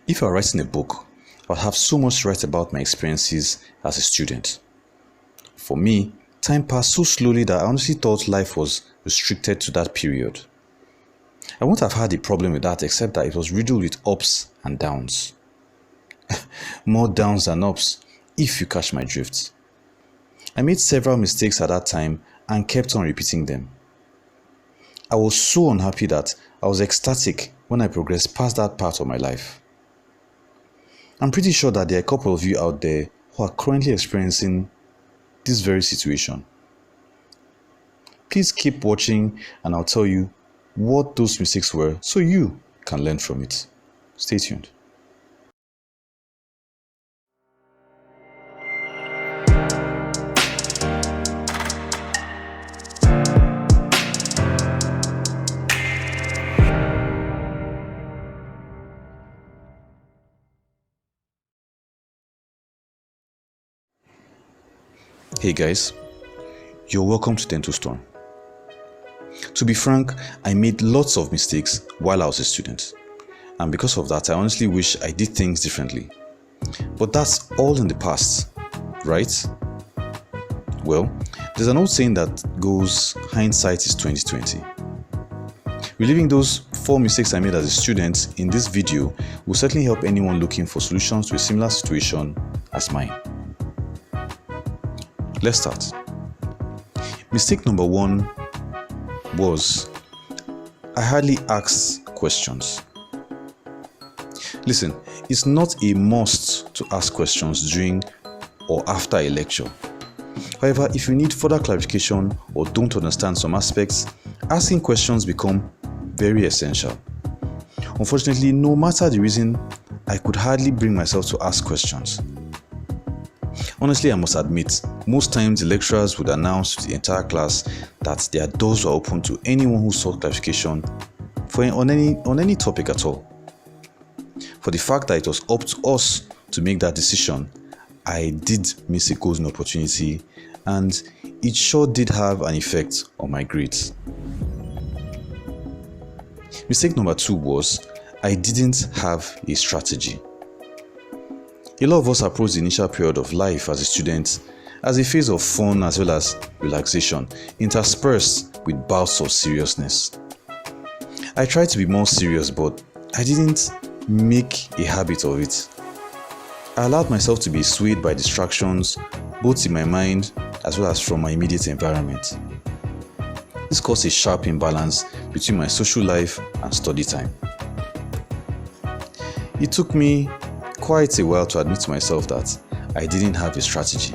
If I were writing a book, I would have so much to write about my experiences as a student. For me, time passed so slowly that I honestly thought life was restricted to that period. I wouldn't have had a problem with that except that it was riddled with ups and downs. More downs than ups, if you catch my drift. I made several mistakes at that time and kept on repeating them. I was so unhappy that I was ecstatic when I progressed past that part of my life. I'm pretty sure that there are a couple of you out there who are currently experiencing this very situation. Please keep watching and I'll tell you what those mistakes were so you can learn from it. Stay tuned. Hey guys, you're welcome to Dental Storm. To be frank, I made lots of mistakes while I was a student, and because of that, I honestly wish I did things differently. But that's all in the past, right? Well, there's an old saying that goes, hindsight is 2020. Reliving those 4 mistakes I made as a student in this video will certainly help anyone looking for solutions to a similar situation as mine. Let's start. Mistake number 1 was I hardly asked questions. Listen, it's not a must to ask questions during or after a lecture. However, if you need further clarification or don't understand some aspects, asking questions become very essential. Unfortunately, no matter the reason, I could hardly bring myself to ask questions. Honestly, I must admit, most times the lecturers would announce to the entire class that their doors were open to anyone who sought clarification on any topic at all. For the fact that it was up to us to make that decision, I did miss a golden opportunity, and it sure did have an effect on my grades. Mistake number 2 was I didn't have a strategy. A lot of us approach the initial period of life as a student as a phase of fun as well as relaxation, interspersed with bouts of seriousness. I tried to be more serious, but I didn't make a habit of it. I allowed myself to be swayed by distractions, both in my mind as well as from my immediate environment. This caused a sharp imbalance between my social life and study time. It took me quite a while to admit to myself that I didn't have a strategy.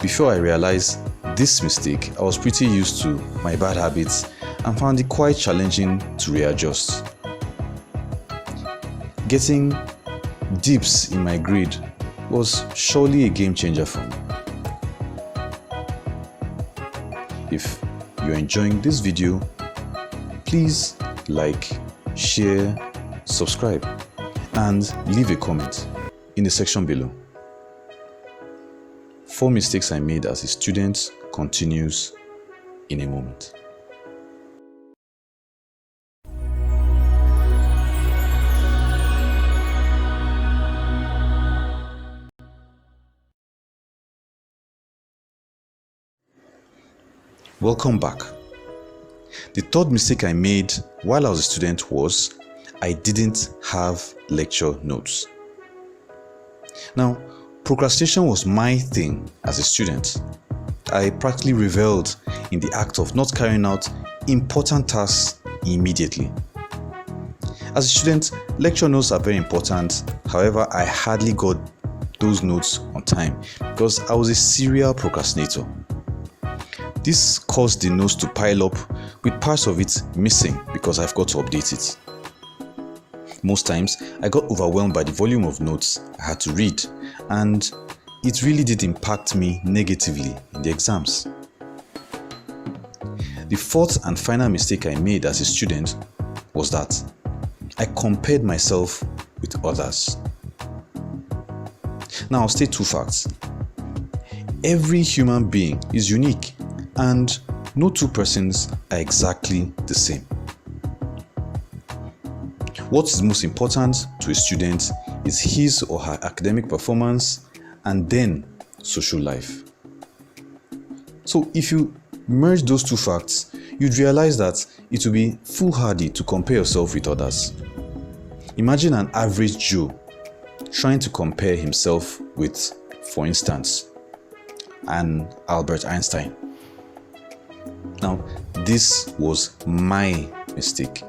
Before I realized this mistake, I was pretty used to my bad habits and found it quite challenging to readjust. Getting dips in my grade was surely a game changer for me. If you're enjoying this video, please like, share, subscribe, and leave a comment in the section below. 4 mistakes I made as a student continues in a moment. Welcome back. The 3rd mistake I made while I was a student was I didn't have lecture notes. Now, procrastination was my thing as a student. I practically reveled in the act of not carrying out important tasks immediately. As a student, lecture notes are very important. However, I hardly got those notes on time because I was a serial procrastinator. This caused the notes to pile up with parts of it missing because I've got to update it. Most times, I got overwhelmed by the volume of notes I had to read, and it really did impact me negatively in the exams. The 4th and final mistake I made as a student was that I compared myself with others. Now, I'll state 2 facts. Every human being is unique, and no 2 persons are exactly the same. What is most important to a student is his or her academic performance and then social life. So if you merge those two facts, you'd realize that it will be foolhardy to compare yourself with others. Imagine an average Joe trying to compare himself with, for instance, an Albert Einstein. Now, this was my mistake.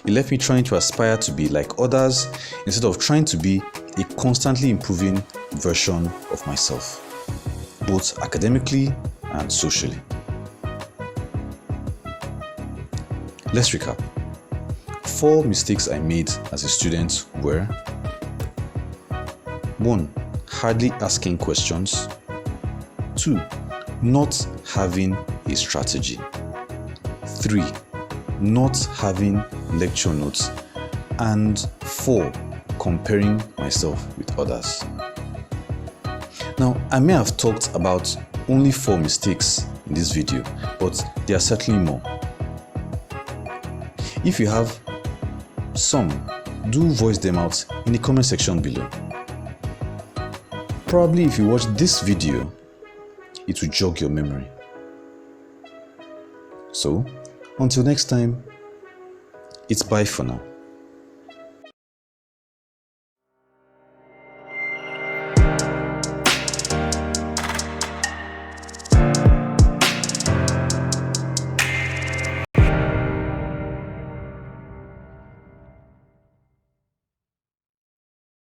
It left me trying to aspire to be like others instead of trying to be a constantly improving version of myself, both academically and socially. Let's recap. 4 mistakes I made as a student were: 1. Hardly asking questions. 2. Not having a strategy. 3. Not having lecture notes. And 4. Comparing myself with others. Now, I may have talked about only 4 mistakes in this video, but there are certainly more. If you have some, do voice them out in the comment section below. Probably if you watch this video, it will jog your memory. So, until next time, it's bye for now.